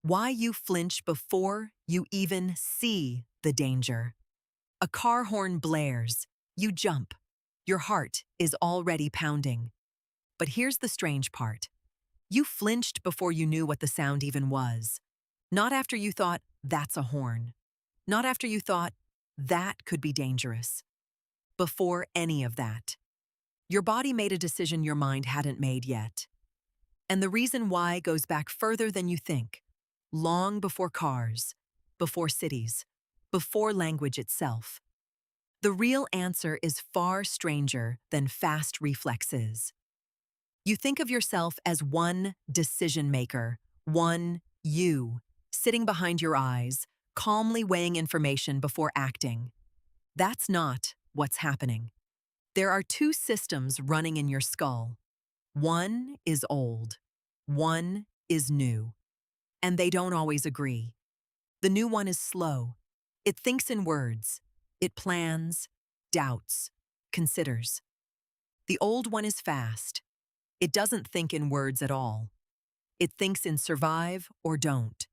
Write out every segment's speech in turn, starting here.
Why you flinch before you even see the danger. A car horn blares. You jump. Your heart is already pounding. But here's the strange part. You flinched before you knew what the sound even was. Not after you thought, that's a horn. Not after you thought, that could be dangerous. Before any of that. Your body made a decision your mind hadn't made yet. And the reason why goes back further than you think. Long before cars, before cities, before language itself. The real answer is far stranger than fast reflexes. You think of yourself as one decision maker, one you, sitting behind your eyes, calmly weighing information before acting. That's not what's happening. There are two systems running in your skull. One is old, one is new. And they don't always agree. The new one is slow. It thinks in words. It plans, doubts, considers. The old one is fast. It doesn't think in words at all. It thinks in survive or don't.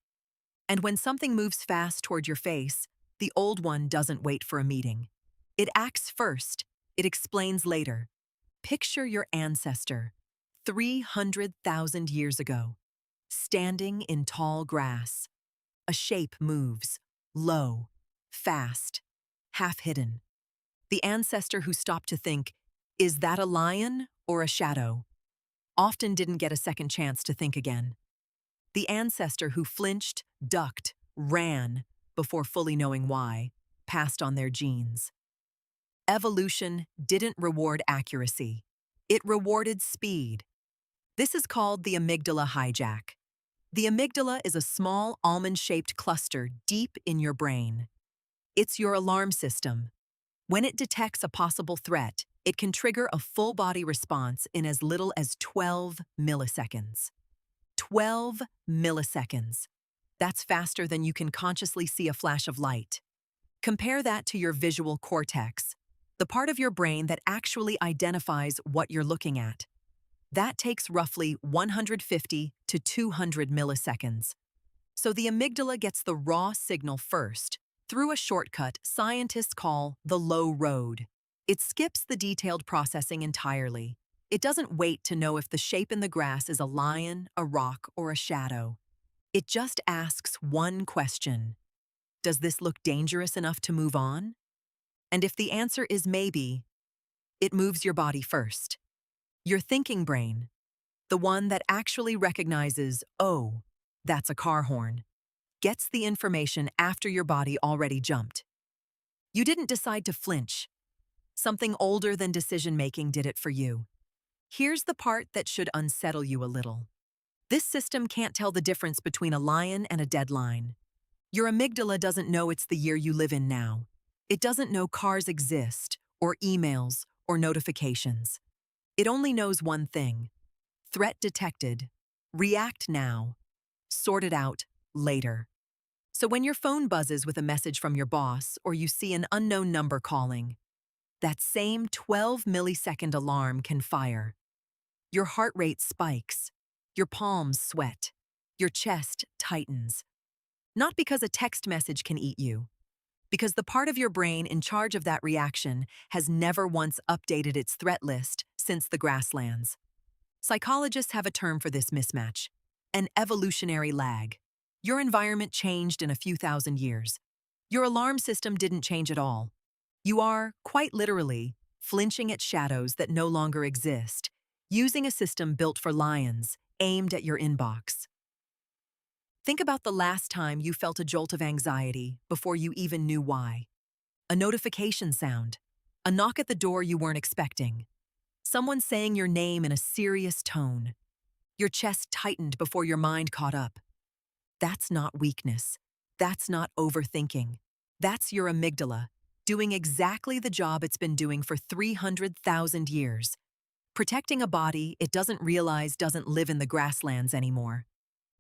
And when something moves fast toward your face, the old one doesn't wait for a meeting. It acts first. It explains later. Picture your ancestor, 300,000 years ago. Standing in tall grass. A shape moves, low, fast, half hidden. The ancestor who stopped to think, is that a lion or a shadow? Often didn't get a second chance to think again. The ancestor who flinched, ducked, ran, before fully knowing why, passed on their genes. Evolution didn't reward accuracy. It rewarded speed. This is called the amygdala hijack. The amygdala is a small almond-shaped cluster deep in your brain. It's your alarm system. When it detects a possible threat, it can trigger a full-body response in as little as 12 milliseconds. 12 milliseconds. That's faster than you can consciously see a flash of light. Compare that to your visual cortex, the part of your brain that actually identifies what you're looking at. That takes roughly 150 to 200 milliseconds. So the amygdala gets the raw signal first, through a shortcut scientists call the low road. It skips the detailed processing entirely. It doesn't wait to know if the shape in the grass is a lion, a rock, or a shadow. It just asks one question. Does this look dangerous enough to move on? And if the answer is maybe, it moves your body first. Your thinking brain, the one that actually recognizes, oh, that's a car horn, gets the information after your body already jumped. You didn't decide to flinch. Something older than decision-making did it for you. Here's the part that should unsettle you a little. This system can't tell the difference between a lion and a deadline. Your amygdala doesn't know it's the year you live in now. It doesn't know cars exist, or emails, or notifications. It only knows one thing. Threat detected. React now. Sort it out later. So when your phone buzzes with a message from your boss or you see an unknown number calling, that same 12-millisecond alarm can fire. Your heart rate spikes. Your palms sweat. Your chest tightens. Not because a text message can eat you, because the part of your brain in charge of that reaction has never once updated its threat list since the grasslands. Psychologists have a term for this mismatch, an evolutionary lag. Your environment changed in a few thousand years. Your alarm system didn't change at all. You are, quite literally, flinching at shadows that no longer exist, using a system built for lions, aimed at your inbox. Think about the last time you felt a jolt of anxiety before you even knew why. A notification sound, a knock at the door you weren't expecting, someone saying your name in a serious tone. Your chest tightened before your mind caught up. That's not weakness. That's not overthinking. That's your amygdala, doing exactly the job it's been doing for 300,000 years. Protecting a body it doesn't realize doesn't live in the grasslands anymore.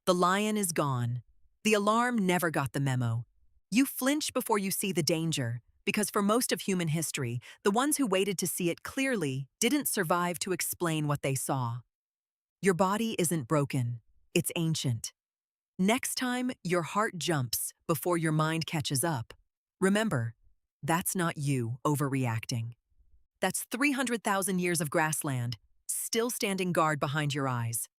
The lion is gone. The alarm never got the memo. You flinch before you see the danger, because for most of human history, the ones who waited to see it clearly didn't survive to explain what they saw. Your body isn't broken. It's ancient. Next time your heart jumps before your mind catches up, remember, that's not you overreacting. That's 300,000 years of grassland, still standing guard behind your eyes.